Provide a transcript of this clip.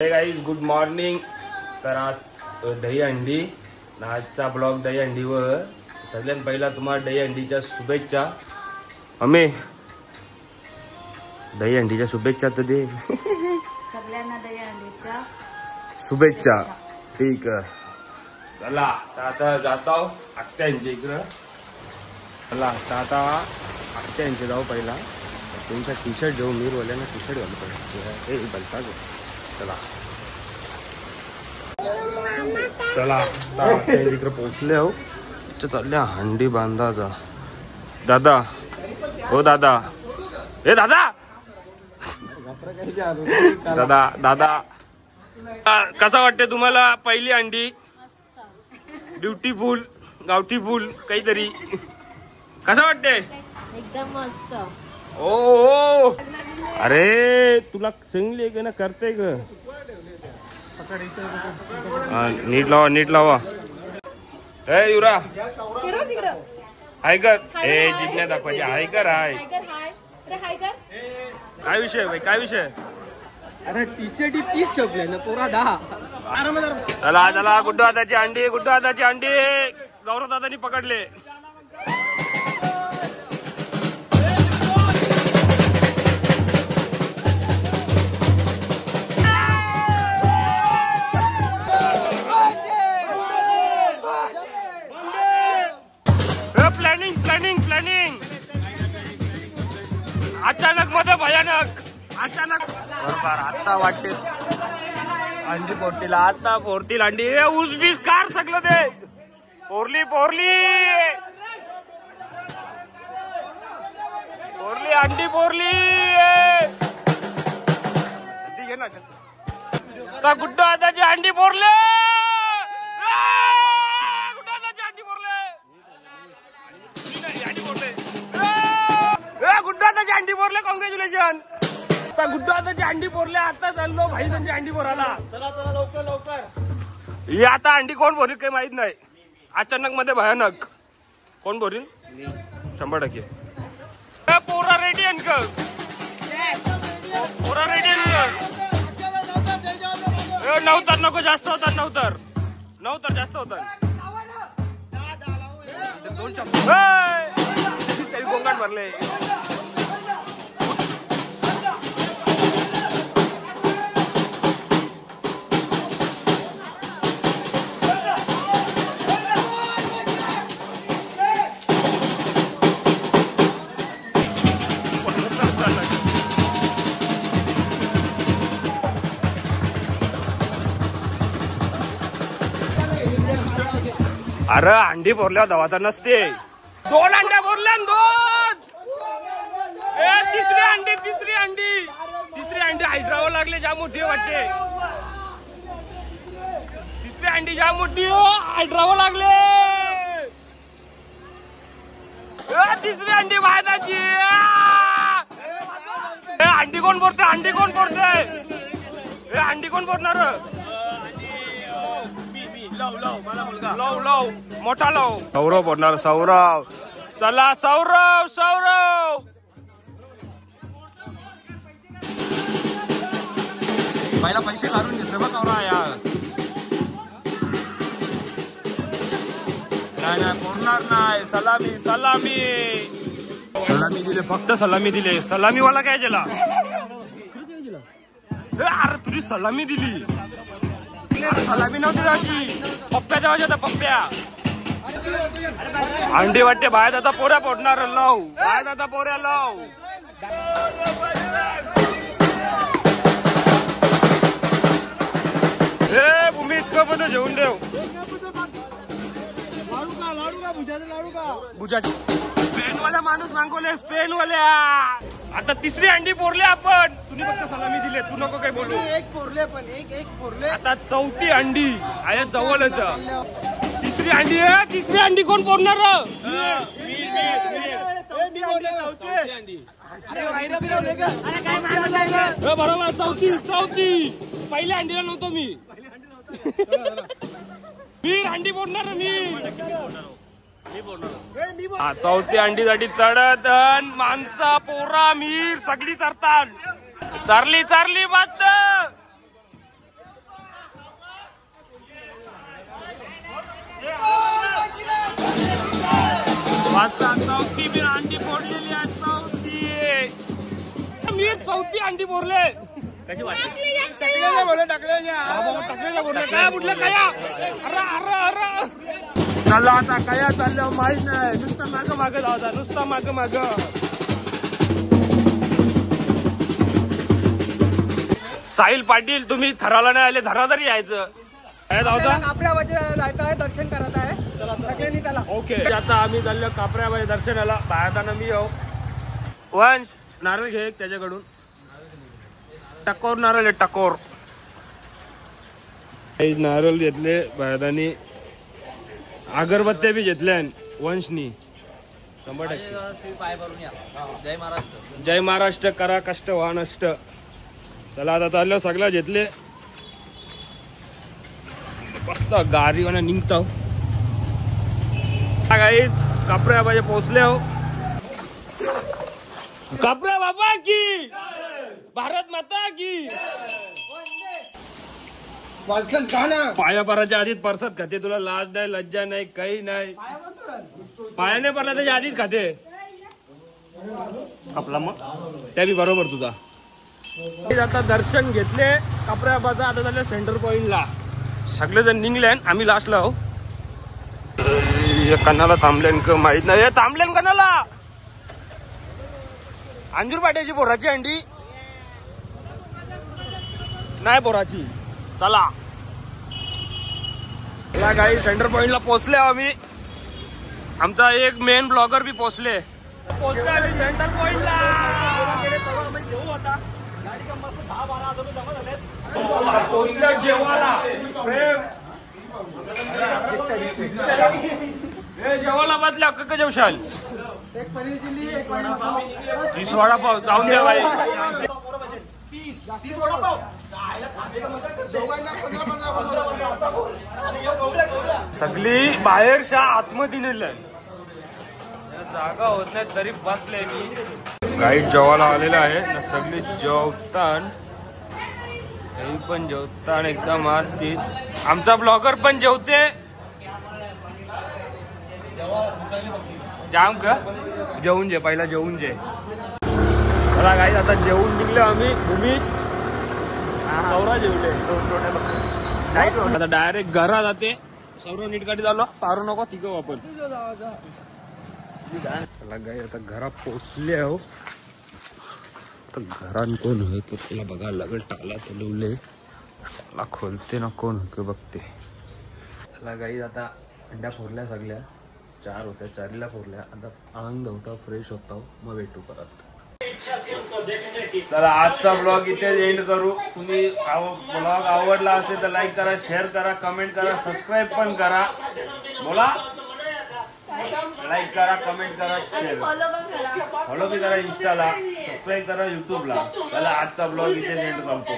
हे guys good morning. तर आज दही अंडी आजचा ब्लॉग दही अंडीवर. सगळ्यात पहिला तुम्हाला दही अंडीच्या शुभेच्छा. अमे दही अंडीच्या शुभेच्छा तर दे. सगळ्यांना दही अंडीच्या शुभेच्छा. ठीक आहे चला आता जातो आत्यांच्या इकडं. चला आता आत्यांचे जाऊ. पहिला तुमचा टी शर्ट घेऊ. मीरवाल्यानं टी शर्ट घालू पाहिजे. हे बलता चला चला इकडे पोहोचले आहो. चालल्या हंडी बांधाचा. दादा हो दादा. हे दादा दादा दादा कसा वाटते तुम्हाला पहिली अंडी? ब्युटीफुल गावठीफुल काहीतरी. कसा वाटते? एकदम मस्त. ओ अरे तुला चांगली आहे ना करते ग. नीट लावा नीट लावा. हे युरा हाय कर. हे जिज्ञा दाखवायची. हाय कर. हाय काय विषय भाई काय विषय? अरे टी शर्ट 30 छपले ना पोरा 10. चला चला गुड्डू दादाची अंडी. गुड्डू दादाची अंडी गौरव दादानी पकडले. प्लॅनिंग प्लॅनिंग प्लॅनिंग अचानक मध्ये भयानक अचानक. बरोबर आता वाटते अंडी फोडतील. आता फोडतील अंडी. ऊस बीस कार सगळं ते पोरली पोरली पोरली अंडी पोरली. घे ना आता गुड्डू दादाची अंडी पोरले. गुड्डू दादाची अंडी पोरले. गुड्डू दादाची अंडी पोरले. कॉंग्रॅच्युलेशन. आता गुड्डू दादाची अंडी पोरले. आता चाललो भाई त्यांची अंडी पोराला. चला चला लवकर लवकर. ही आता अंडी कोण भरील काही माहित नाही. अचानक मध्ये भयानक. कोण भरील? 100%. पोरा रेडी अंकल. पोरा रेडी अंकल. नवतर नको जास्त होतात. नवतर जास्त होतात. तरी गोंगाट भरले. अरे अंडी भरल्यावर दवाचा नसते. 2 अंड्या भरल्या 2. तिसरी अंडी हायद्रावं लागले. ज्या मोठी वाटते तिसरी अंडी. ज्या मोठी हायद्रावं लागले. तिसरी अंडी वायदाची. अंडी कोण भरते? अंडी कोण भरते? अंडी कोण भरणार? लव मोठा लव. सौरव बोलणार. सौरव चला सौरव. पहिला पैसे काढून घेतले बघ कवरा यार. नाही बोलणार नाही. सलामी दिले. फक्त सलामी दिले. सलामीवाला काय केला? अरे तुझी सलामी दिली. सलामी नव्हती जायची. पप्प्याच्या वाजता पप्प्या. अंडी वाटते बाहेर आता पोऱ्या पोडणार. लव बाहेर आता पोऱ्या लव. हे भूमी इतकं पण जेवून देव. भुजाची स्पेनवाला माणूस मागवले. स्पेनवाल्या. आता तिसरी अंडी पोरले आपण. तुम्ही फक्त सलामी दिले. तू नको काही बोलू. एक पोरले पण एक पोरले. आता चौथी अंडी आहे जवळच. तिसरी अंडी कोण पोरणार? बरोबर चौथी. पहिल्या अंडीला नव्हतो मी. अंडी पोरणार चौथी अंडीसाठी चढत माणसा पोरा मीर सगळी चरतात. चारली बात होती अंडी बोरले कशी वाटली काय म्हटलं काय चला आता काय चाललं माहित नाही नुसतं मागं मागं जाऊ नुसतं मागं मागं साहिल पाटील तुम्ही थराला नाही आले धरा तरी यायचं कापड्यामध्ये जायचं आहे दर्शन करायचं आहे सगळ्यांनी त्याला ओके आता आम्ही चाललो कापऱ्यामध्ये दर्शनाला बाहेरताना मी येऊ वंश नारळ घे त्याच्याकडून टकोर नारळ आहे टकोर नारळ घेतले बाहेरतानी अगरबत्त्या बी घेतल्या वंशनी 100%. जय महाराष्ट्र करा कष्ट व्हा नष्ट चला आता चाललो सगळं घेतले मस्त गाडीवाना निघतो काहीच कापऱ्या पाहिजे पोहोचले हो कापऱ्या बाबा की भारत माता की पाया पराच्या आधीच परसत खाते तुला लाज नाही लज्जा नाही काही नाही पायाने पडला त्याच्या आधीच खाते आपला मग त्या बी बरोबर तुझा आता दर्शन घेतले कापऱ्या बाबा आता झालं सेंटर पॉइंटला सगळेजण निघले आम्ही लास्टला हो कन्नाला थांबलेन का माहित नाही थांबलेन कन्नाला अंजूर पाट्याची बोराची अंडी नाही बोराची चला काही सेंटर पॉइंटला पोहोचले आम्ही आमचा एक मेन ब्लॉगर बी पोहोचले आम्ही सेंटर पॉइंटला जेवायला जेवायला बदल्या का जेवशाल एक पनीर चिल्ली एक वडापाव 30 वडापाव जाऊन द्या बाई 30 वडापाव सगळी बाहेरच्या आतमध्ये नेलं जागा होत नाही तरी बसले मी गाईड जेवायला आलेला आहे ना सगळी जेवतान पण जेवतान एकदम मस्तीच आमचा ब्लॉगर पण जेवते जाम का जेवून जे पहिला जेवून जे चला गाईड आता जेवून निघलो आम्ही भूमी सौरा जेवले आता डायरेक्ट घरा जाते सौरा नीटकाठी झालो पारू नको तिघं वापर चला गाई आता घरा पोचले आहो तर घरान कोण होय ते तुला बघायला लागेल टाला तलवले टाला खोलते ना कोण होते बघते चला गाई आता अंड्या फोडल्या सगळ्या 4 होत्या 4ला फोडल्या आता अंग धुता फ्रेश होता मग भेटू परत चला आजचा ब्लॉग इथे एंड करू तुम्ही ब्लॉग आवडला असेल तर लाईक करा शेअर करा कमेंट करा सबस्क्राईब पण करा बोला लाईक करा कमेंट करा फॉलो भी करा इंस्टाला सबस्क्राईब करा युट्यूबला चला आजचा ब्लॉग इथे एंड करतो